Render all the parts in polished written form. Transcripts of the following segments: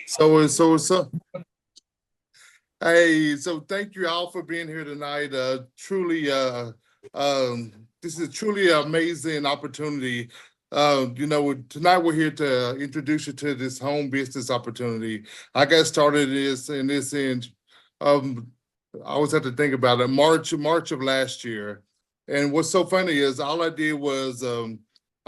So, hey, so thank you all for being here tonight. This is truly an amazing opportunity. Tonight we're here to introduce you to this home business opportunity. I got started in um, I always have to think about it, March of last year. And what's so funny is all I did was I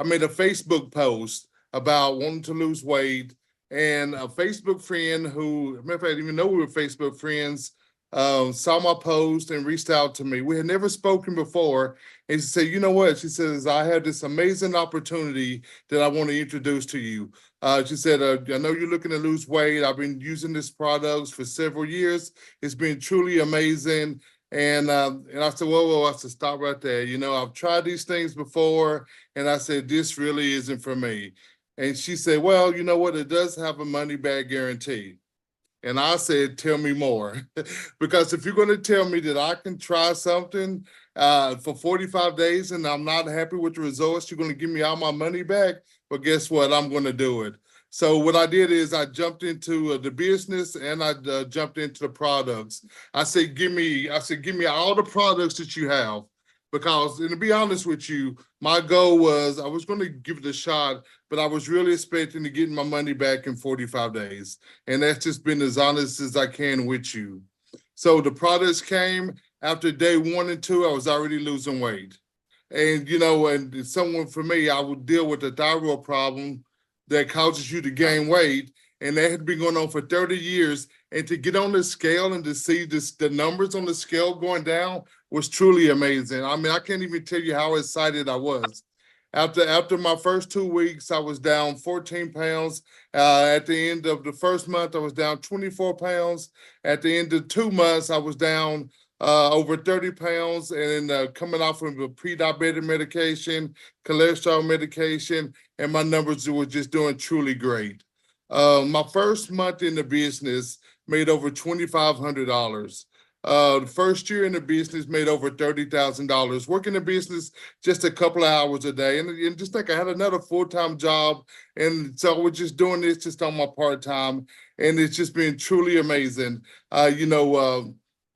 made a Facebook post about wanting to lose weight, and a Facebook friend who, matter of fact, I didn't even know we were Facebook friends, saw my post and reached out to me. We had never spoken before. And she said, you know what? She says, I have this amazing opportunity that I want to introduce to you. She said, I know you're looking to lose weight. I've been using this products for several years. It's been truly amazing. And I said, whoa, I said, stop right there. I've tried these things before, and I said, this really isn't for me. And she said, well, you know what? It does have a money back guarantee. And I said, tell me more. Because if you're going to tell me that I can try something for 45 days and I'm not happy with the results, you're going to give me all my money back. But guess what? I'm going to do it. So what I did is I jumped into the business, and I jumped into the products. Give me all the products that you have. Because, and to be honest with you, my goal was I was going to give it a shot, but I was really expecting to get my money back in 45 days. And that's just been as honest as I can with you. So the products came after day 1 and 2, I was already losing weight. And someone, for me, I would deal with a thyroid problem that causes you to gain weight. And that had been going on for 30 years. And to get on the scale and to see the numbers on the scale going down was truly amazing. I mean, I can't even tell you how excited I was. After my first 2 weeks, I was down 14 pounds. At the end of the first month, I was down 24 pounds. At the end of 2 months, I was down over 30 pounds, and coming off of a pre-diabetic medication, cholesterol medication, and my numbers were just doing truly great. My first month in the business made over $2,500. The first year in the business made over $30,000. Working the business just a couple of hours a day, and just think I had another full-time job, and so we're just doing this just on my part-time, and it's just been truly amazing.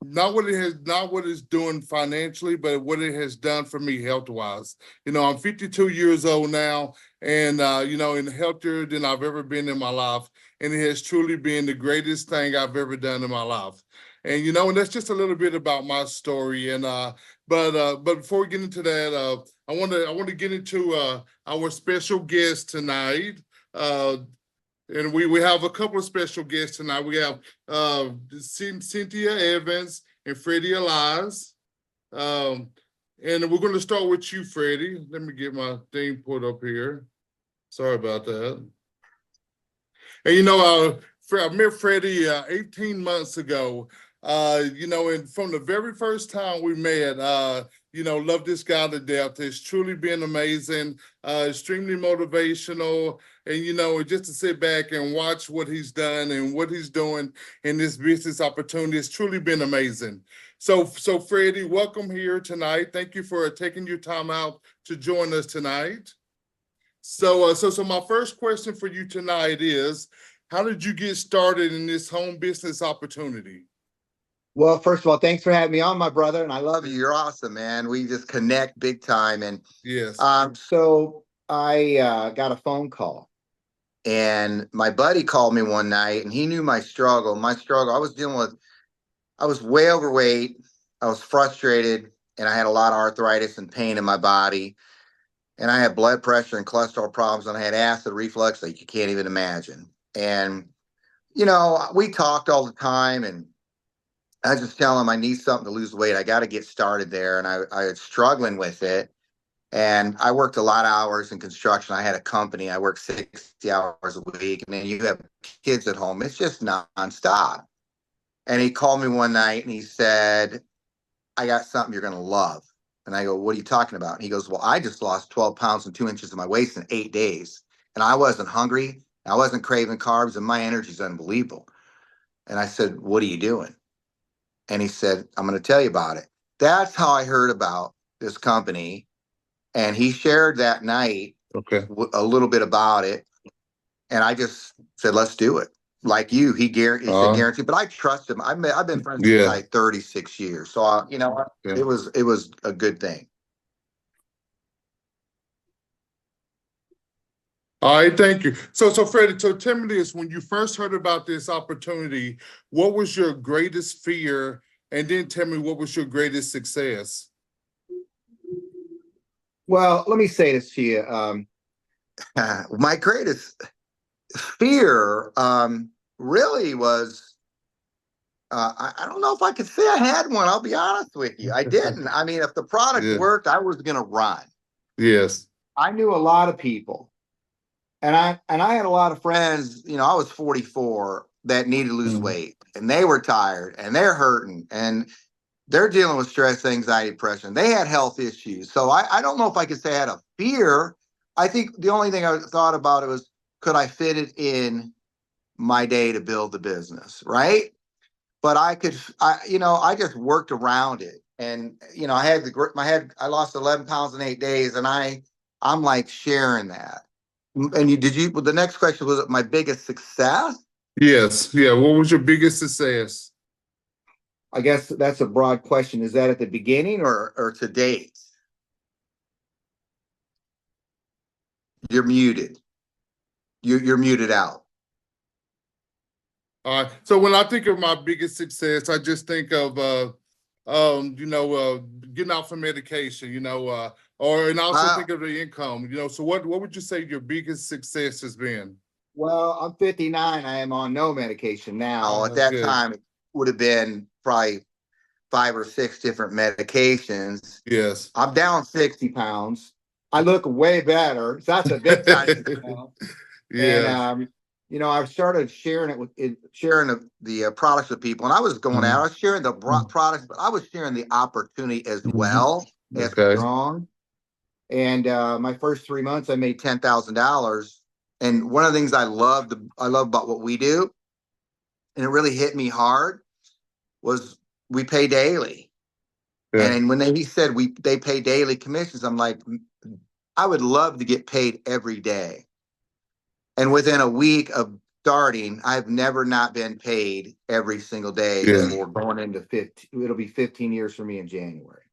Not what it's doing financially, but what it has done for me health-wise. I'm 52 years old now, and in healthier than I've ever been in my life, and it has truly been the greatest thing I've ever done in my life. And that's just a little bit about my story. But before we get into that, I want to get into our special guest tonight. Uh, and we have a couple of special guests tonight. We have Cynthia Evans and Freddy Elias. Um, and we're going to start with you, Freddy. Let me get my thing pulled up here. Sorry about that. And I met Freddy 18 months ago. And from the very first time we met, love this guy to death. It's truly been amazing, extremely motivational, and just to sit back and watch what he's done and what he's doing in this business opportunity has truly been amazing. So Freddy, welcome here tonight. Thank you for taking your time out to join us tonight. So my first question for you tonight is, how did you get started in this home business opportunity? Well, first of all, thanks for having me on, my brother, and I love you. You're awesome, man. We just connect big time. And Yes. so I got a phone call, and my buddy called me one night, and he knew my struggle. I was dealing with, I was way overweight, I was frustrated, and I had a lot of arthritis and pain in my body. And I had blood pressure and cholesterol problems, and I had acid reflux like you can't even imagine. And, we talked all the time, and I just tell him I need something to lose weight. I got to get started there. And I was struggling with it. And I worked a lot of hours in construction. I had a company. I worked 60 hours a week. And then you have kids at home. It's just nonstop. And he called me one night and he said, I got something you're going to love. And I go, what are you talking about? And he goes, well, I just lost 12 pounds and 2 inches of my waist in 8 days. And I wasn't hungry. I wasn't craving carbs, and my energy's unbelievable. And I said, what are you doing? And he said, I'm going to tell you about it. That's how I heard about this company. And he shared that night Okay. a little bit about it. And I just said, let's do it. like you, he said Uh, guarantee, but I trust him. I've been friends with the yeah, guy 36 years. So, yeah. it was a good thing. All right, thank you. So Freddie, so tell me this: when you first heard about this opportunity, what was your greatest fear, and then tell me what was your greatest success? Well, let me say this to you. My greatest fear, really was, I don't know if I could say I had one. I'll be honest with you. I didn't. I mean, if the product Yeah. worked, I was going to run. Yes. I knew a lot of people, and I had a lot of friends. I was 44 that needed to lose Mhm. weight, and they were tired, and they're hurting, and they're dealing with stress, anxiety, depression. They had health issues. So I don't know if I could say I had a fear. I think the only thing I thought about it was, could I fit it in my day to build the business, right? But I just worked around it. And, I lost 11 pounds in 8 days, and I'm like sharing that. And well, the next question was, my biggest success? Yes. Yeah. What was your biggest success? I guess that's a broad question. Is that at the beginning or to date? You're muted. You're muted out. So when I think of my biggest success, I just think of getting off of medication, and also Uh, think of the income, So what would you say your biggest success has been? well, I'm 59. I am on no medication now. At that Good. time, it would have been probably 5 or 6 different medications. Yes. I'm down 60 pounds. I look way better. So that's a big time. And Yes. I've started sharing the products with people, and I was going out. I was sharing the products, but I was sharing the opportunity as Mhm. well as Okay. strong. And my first 3 months, I made $10,000. And one of the things I love about what we do, and it really hit me hard, was we pay daily. Yeah. And when he said they pay daily commissions, I'm like, I would love to get paid every day. And within a week of starting, I've never not been paid every single day Yeah. for going into 15. It'll be 15 years for me in January.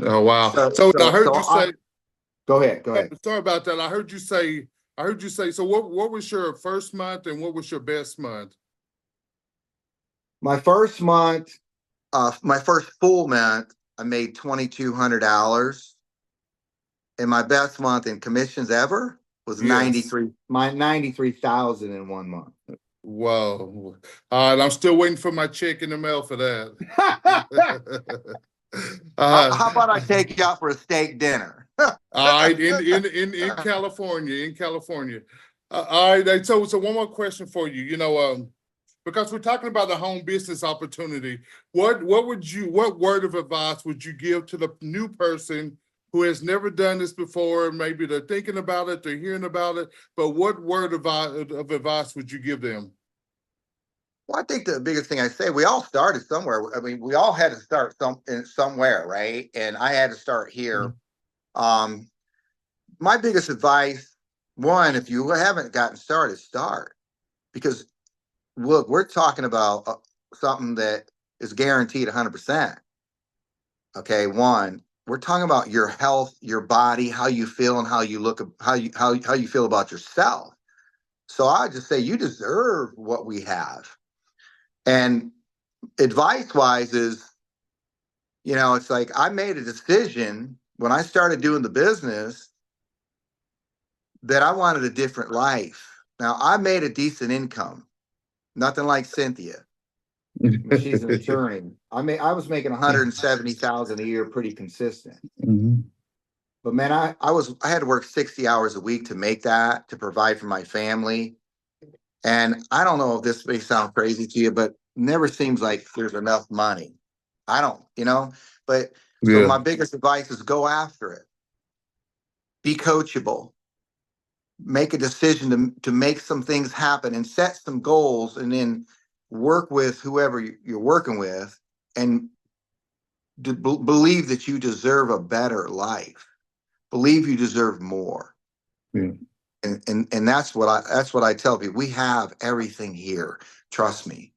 Oh wow. So So I so heard you so I say, go ahead. Go ahead. sorry about that. I heard you say, so what was your first month and what was your best month? My first month, my first full month, I made $2,200. And my best month in commissions ever was Yes. 93,000 in 1 month. Whoa. I'm still waiting for my check in the mail for that. How about I take you out for a steak dinner? All right, in California, all right, so one more question for you. Because we're talking about the home business opportunity, what word of advice would you give to the new person who has never done this before? Maybe they're thinking about it, they're hearing about it, but what word of advice would you give them? Well, I think the biggest thing I say, we all started somewhere. I mean, we all had to start somewhere, right? And I had to start here. Um, my biggest advice, one, if you haven't gotten started, start, because look, we're talking about something that is guaranteed 100%. Okay, one, we're talking about your health, your body, how you feel, and how you look, how you feel about yourself. So I just say you deserve what we have. And advice wise is, it's like I made a decision when I started doing the business that I wanted a different life. Now I made a decent income, nothing like Cynthia. She's an attorney. I was making 170,000 a year, pretty consistent. Mhm. But man, I had to work 60 hours a week to make that, to provide for my family. And I don't know if this may sound crazy to you, but never seems like there's enough money. I don't, but so Yeah. my biggest advice is go after it. Be coachable. Make a decision to make some things happen and set some goals, and then work with whoever you're working with, and believe that you deserve a better life. Believe you deserve more. Yeah. And that's what I tell people. We have everything here. Trust me.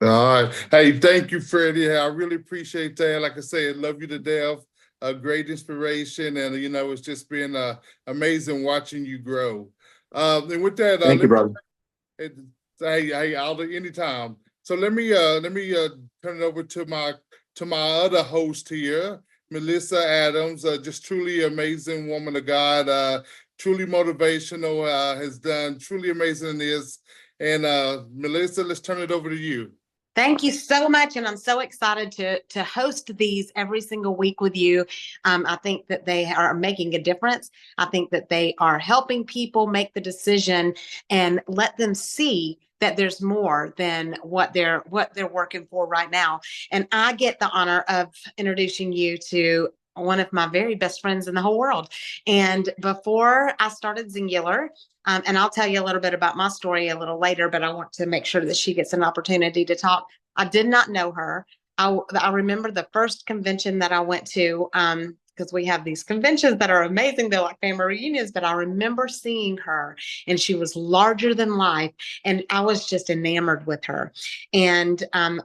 All right. Hey, thank you, Freddie. I really appreciate that. Like I said, love you to death. A great inspiration, and it's just been amazing watching you grow. And with that, Thank you, let me brother. hey, I'll do anytime. So let me turn it over to my other host here, Melissa Adams. Just truly amazing woman of God. Truly motivational. Has done truly amazing in this. And Melissa, let's turn it over to you. Thank you so much. And I'm so excited to host these every single week with you. I think that they are making a difference. I think that they are helping people make the decision and let them see that there's more than what they're working for right now. And I get the honor of introducing you to one of my very best friends in the whole world. And before I started Singular, and I'll tell you a little bit about my story a little later, but I want to make sure that she gets an opportunity to talk. I did not know her. I remember the first convention that I went to, because we have these conventions that are amazing. They're like family reunions, but I remember seeing her, and she was larger than life, and I was just enamored with her. And I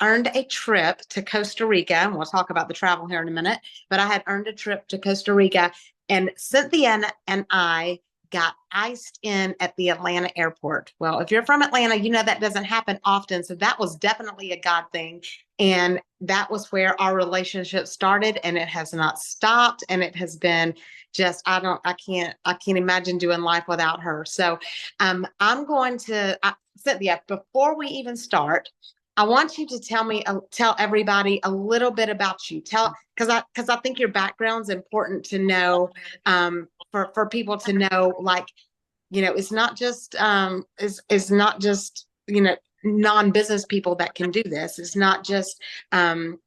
earned a trip to Costa Rica, and we'll talk about the travel here in a minute, but I had earned a trip to Costa Rica, and Cynthia and I got iced in at the Atlanta airport. Well, if you're from Atlanta, you know that doesn't happen often. So that was definitely a God thing. And that was where our relationship started, and it has not stopped. And it has been just, I can't imagine doing life without her. So I'm going to, Cynthia, before we even start, I want you to tell everybody a little bit about you. Because I think your background's important to know, for people to know, like, it's not just not just non-business people that can do this. It's not just you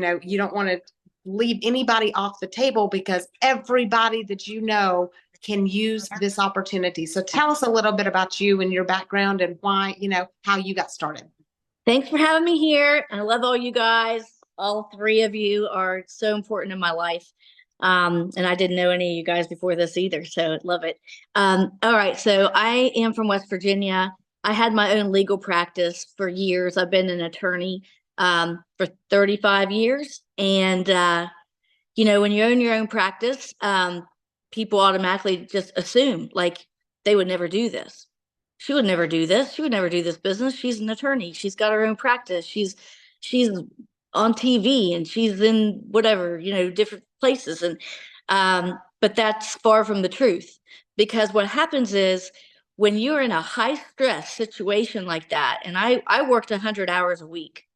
don't want to leave anybody off the table, because everybody that can use this opportunity. So tell us a little bit about you and your background and why, how you got started. Thanks for having me here. I love all you guys. All three of you are so important in my life. And I didn't know any of you guys before this either, so love it. All right, so I am from West Virginia. I had my own legal practice for years. I've been an attorney for 35 years. And, when you own your own practice, people automatically just assume, like, they would never do this. She would never do this. She would never do this business. She's an attorney. She's got her own practice. She's on TV, and she's in whatever, different places. And but that's far from the truth, because what happens is when you're in a high stress situation like that, and I worked 100 hours a week.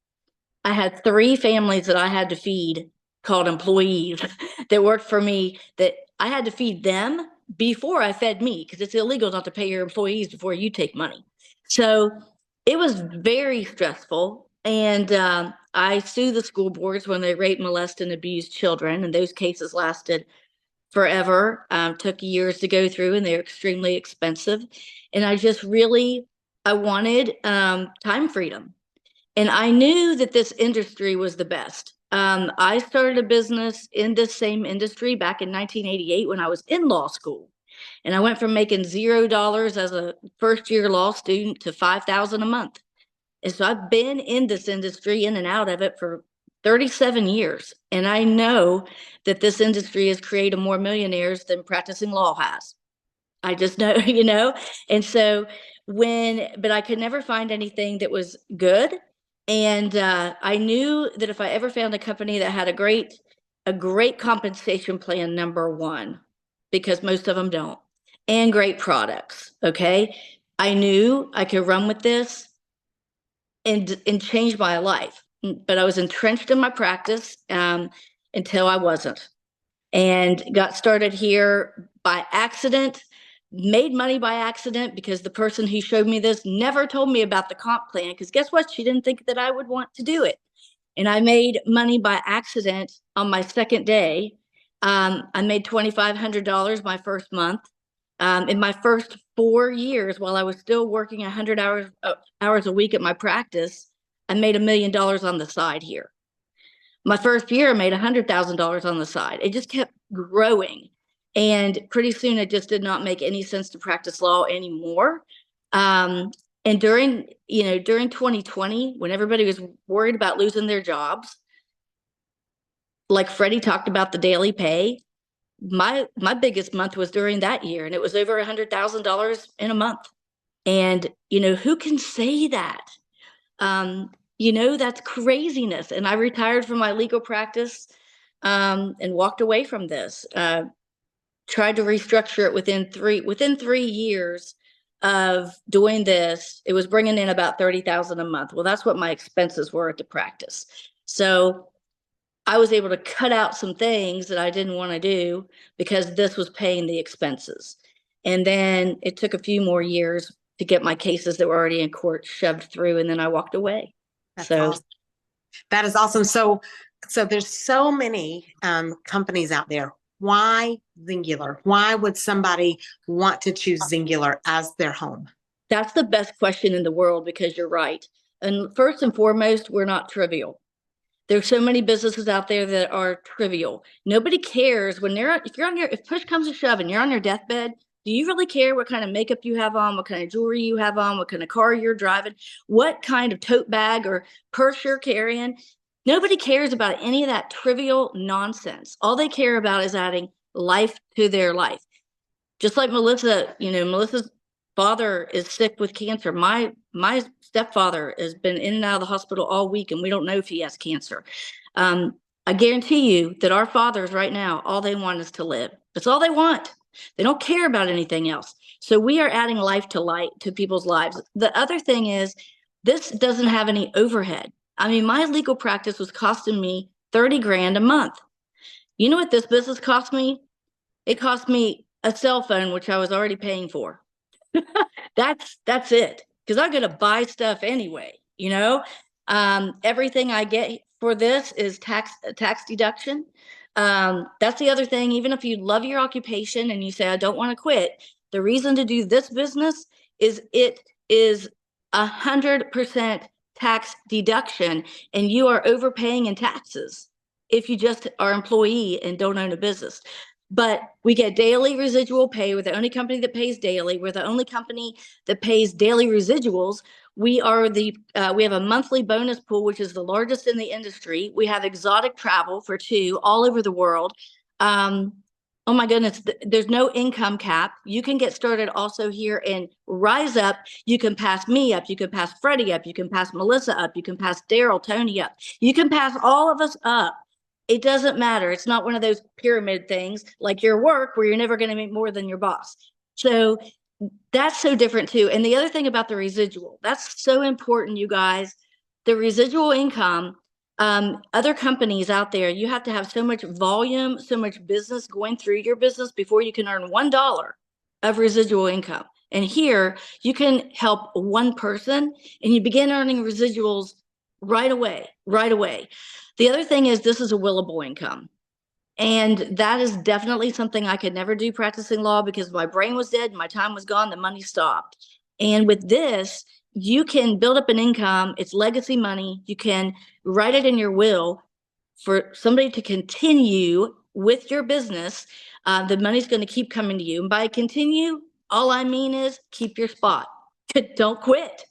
I had 3 families that I had to feed, called employees, that worked for me, that I had to feed them before I fed me, because it's illegal not to pay your employees before you take money. So it was very stressful. And I sue the school boards when they rape, molest, and abuse children. And those cases lasted forever, took years to go through, and they're extremely expensive. And I wanted time freedom. And I knew that this industry was the best. I started a business in this same industry back in 1988 when I was in law school. And I went from making $0 as a first-year law student to $5,000 a month. And so I've been in this industry, in and out of it, for 37 years. And I know that this industry has created more millionaires than practicing law has. I just know, And so but I could never find anything that was good. And I knew that if I ever found a company that had a great compensation plan, number one, because most of them don't, and great products, okay, I knew I could run with this and change my life. But I was entrenched in my practice until I wasn't, and got started here by accident. Made money by accident, because the person who showed me this never told me about the comp plan, because guess what? She didn't think that I would want to do it. And I made money by accident on my second day. I made $2,500 my first month. In my first 4 years, while I was still working 100 hours a week at my practice, I made $1 million on the side here. My first year, I made $100,000 on the side. It just kept growing. And pretty soon it just did not make any sense to practice law anymore. And during 2020, when everybody was worried about losing their jobs, like Freddie talked about the daily pay, my biggest month was during that year, and it was over $100,000 in a month. And, who can say that? That's craziness. And I retired from my legal practice and walked away from this. Tried to restructure it within 3 years of doing this. It was bringing in about $30,000 a month. Well, that's what my expenses were at the practice. So I was able to cut out some things that I didn't want to do because this was paying the expenses. And then it took a few more years to get my cases that were already in court shoved through, and then I walked away. That's So awesome. That is awesome. So there's so many companies out there. Why Singular? Why would somebody want to choose Singular as their home? that's the best question in the world, because you're right. And first and foremost, we're not trivial. There's so many businesses out there that are trivial. Nobody cares when if push comes to shove and you're on your deathbed, do you really care what kind of makeup you have on, what kind of jewelry you have on, what kind of car you're driving, what kind of tote bag or purse you're carrying? Nobody cares about any of that trivial nonsense. All they care about is adding life to their life. Just like Melissa, Melissa's father is sick with cancer. My stepfather has been in and out of the hospital all week, and we don't know if he has cancer. I guarantee you that our fathers right now, all they want is to live. That's all they want. They don't care about anything else. So we are adding life to people's lives. The other thing is, this doesn't have any overhead. I mean, my legal practice was costing me $30,000 a month. You know what this business cost me? It cost me a cell phone, which I was already paying for. That's it. Because I'm going to buy stuff anyway, everything I get for this is tax deduction. That's the other thing. Even if you love your occupation and you say, I don't want to quit, the reason to do this business is it is 100% tax deduction, and you are overpaying in taxes if you just are employee and don't own a business. But we get daily residual pay. We're the only company that pays daily. We're the only company that pays daily residuals. We have a monthly bonus pool, which is the largest in the industry. We have exotic travel for 2 all over the world. Oh my goodness, there's no income cap. You can get started also here and rise up. You can pass me up. You can pass Freddie up. You can pass Melissa up. You can pass Daryl, Tony up. You can pass all of us up. It doesn't matter. It's not one of those pyramid things like your work where you're never going to make more than your boss. So that's so different too. And the other thing about the residual, that's so important, you guys. The residual income, other companies out there, you have to have so much volume, so much business going through your business before you can earn $1 of residual income. And here you can help one person and you begin earning residuals right away. The other thing is, this is a willable income. And that is definitely something I could never do practicing law, because my brain was dead, my time was gone, the money stopped. And with this, you can build up an income. It's legacy money. You can write it in your will for somebody to continue with your business. The money's going to keep coming to you. And by continue, all I mean is keep your spot. Don't quit.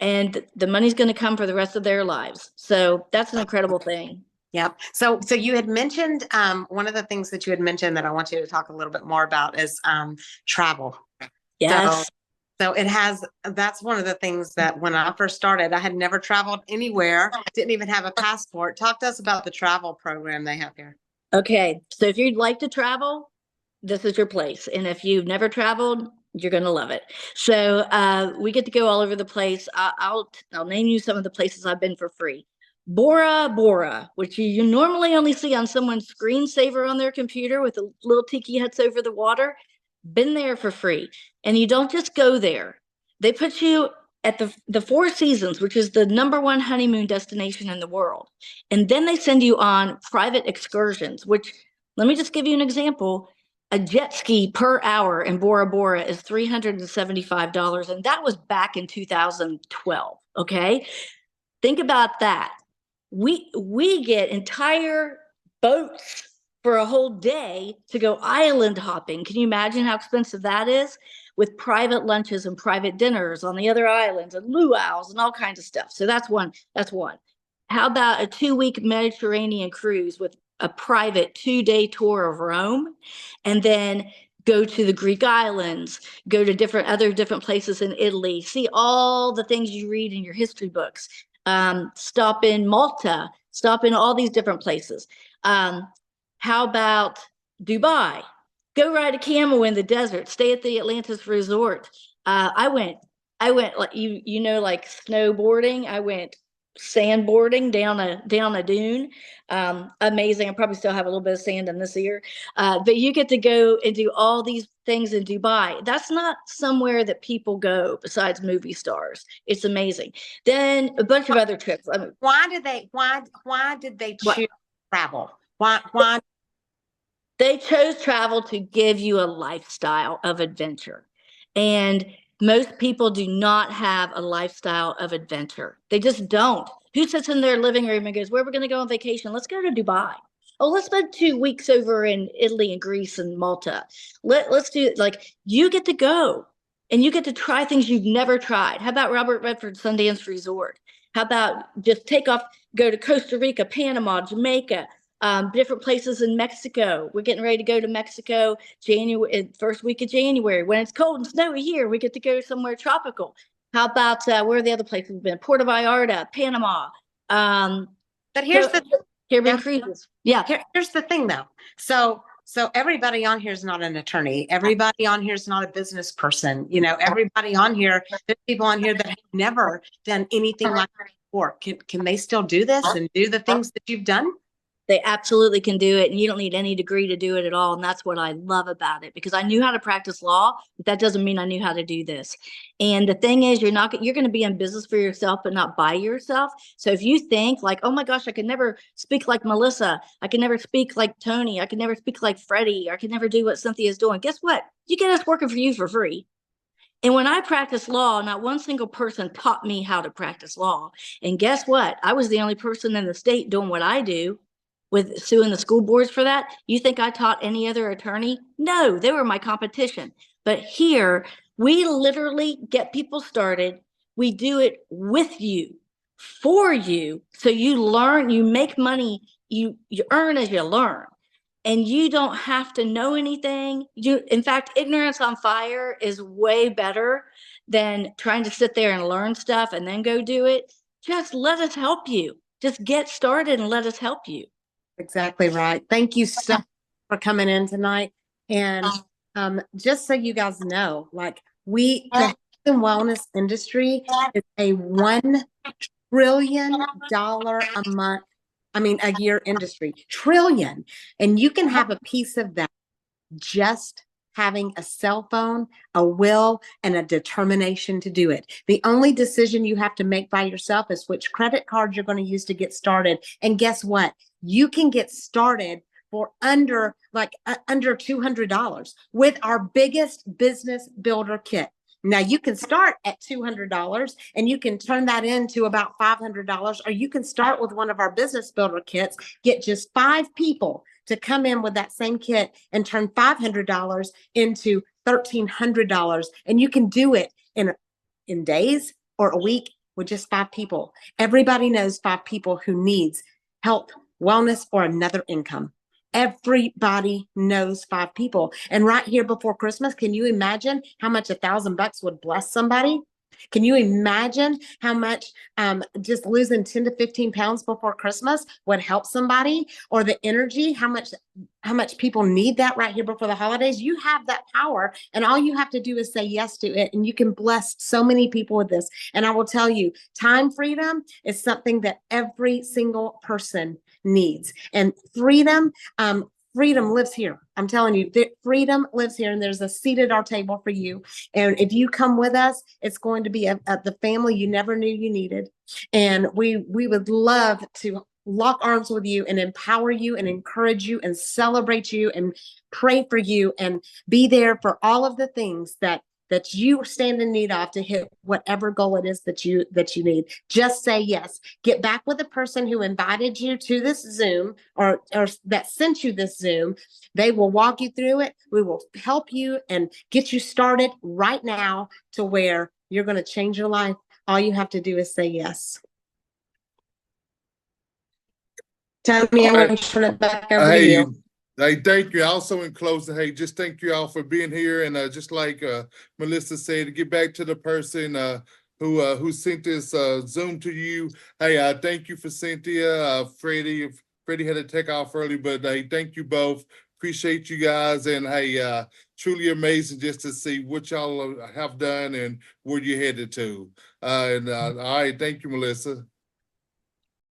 And the money's going to come for the rest of their lives. So that's an incredible thing. Yep. So you had mentioned one of the things that you had mentioned that I want you to talk a little bit more about is travel. Yes. So that's one of the things that when I first started, I had never traveled anywhere, didn't even have a passport. Talk to us about the travel program they have here. Okay. So if you'd like to travel, this is your place. And if you've never traveled, you're going to love it. So we get to go all over the place. I'll name you some of the places I've been for free. Bora Bora, which you normally only see on someone's screensaver on their computer with the little tiki huts over the water. Been there for free. And you don't just go there. They put you at the Four Seasons, which is the #1 honeymoon destination in the world. And then they send you on private excursions, which, let me just give you an example. A jet ski per hour in Bora Bora is $375. And that was back in 2012. Okay. Think about that. We get entire boats for a whole day to go island hopping. Can you imagine how expensive that is? With private lunches and private dinners on the other islands and luau's and all kinds of stuff. So that's one. That's one. How about a 2-week Mediterranean cruise with a private 2-day tour of Rome, and then go to the Greek islands, go to different places in Italy, see all the things you read in your history books, stop in Malta, stop in all these different places. How about Dubai? Go ride a camel in the desert, stay at the Atlantis Resort. I went like like snowboarding. I went sandboarding down a dune. Amazing. I probably still have a little bit of sand in this ear. But you get to go and do all these things in Dubai. That's not somewhere that people go besides movie stars. It's amazing. Then a bunch of other trips. I mean, Why did they choose travel? Why? They chose travel to give you a lifestyle of adventure. And most people do not have a lifestyle of adventure. They just don't. Who sits in their living room and goes, where are we going to go on vacation? Let's go to Dubai. Oh, let's spend 2 weeks over in Italy and Greece and Malta. Let's do it. Like, you get to go and you get to try things you've never tried. How about Robert Redford Sundance Resort? How about just take off, go to Costa Rica, Panama, Jamaica, different places in Mexico. We're getting ready to go to Mexico January, first week of January. When it's cold and snowy here, we get to go somewhere tropical. How about where are the other places we've been? Puerto Vallarta, Panama. But here's the Caribbean cruises. Yeah. Here's the thing, though. So everybody on here is not an attorney. Everybody on here is not a business person. Everybody on here, there's people on here that have never done anything like that before. Can they still do this and do the things that you've done? They absolutely can do it, and you don't need any degree to do it at all. And that's what I love about it, because I knew how to practice law, but that doesn't mean I knew how to do this. And the thing is, you're going to be in business for yourself, but not by yourself. So if you think like, oh my gosh, I could never speak like Melissa, I can never speak like Tony, I can never speak like Freddy, I can never do what Cynthia is doing. Guess what? You get us working for you for free. And when I practiced law, not one single person taught me how to practice law. And guess what? I was the only person in the state doing what I do, with suing the school boards for that. You think I taught any other attorney? No, they were my competition. But here, we literally get people started. We do it with you, for you. So you learn, you make money, you earn as you learn. And you don't have to know anything. In fact, ignorance on fire is way better than trying to sit there and learn stuff and then go do it. Just let us help you. Just get started and let us help you. Exactly right. Thank you so much for coming in tonight. And just so you guys know, like the health and wellness industry is a $1 trillion a year industry. Trillion. And you can have a piece of that just having a cell phone, a will, and a determination to do it. The only decision you have to make by yourself is which credit card you're going to use to get started. And guess what? You can get started for under $200 with our biggest business builder kit. Now you can start at $200 and you can turn that into about $500, or you can start with one of our business builder kits, get just 5 people to come in with that same kit and turn $500 into $1,300. And you can do it in days or a week with just 5 people. Everybody knows 5 people who needs help, wellness, or another income. Everybody knows 5 people. And right here before Christmas, can you imagine how much $1,000 would bless somebody? Can you imagine how much just losing 10 to 15 pounds before Christmas would help somebody? Or the energy, how much people need that right here before the holidays? You have that power, and all you have to do is say yes to it, and you can bless so many people with this. And I will tell you, time freedom is something that every single person needs. And freedom lives here. I'm telling you, freedom lives here, and there's a seat at our table for you. And if you come with us, it's going to be the family you never knew you needed. And we would love to lock arms with you and empower you and encourage you and celebrate you and pray for you and be there for all of the things that that you stand in need of to hit whatever goal it is that you need. Just say yes. Get back with the person who invited you to this Zoom or that sent you this Zoom. They will walk you through it. We will help you and get you started right now to where you're going to change your life. All you have to do is say yes. Tommy, I'm going to turn it back over to you. Hey, thank you. Also in closing, hey, just thank you all for being here. And just like Melissa said, to get back to the person who sent this Zoom to you. Hey, thank you for Cynthia, Freddie. Freddie had to take off early, but hey, thank you both. Appreciate you guys. And hey, truly amazing just to see what y'all have done and where you're headed to. All right, thank you, Melissa.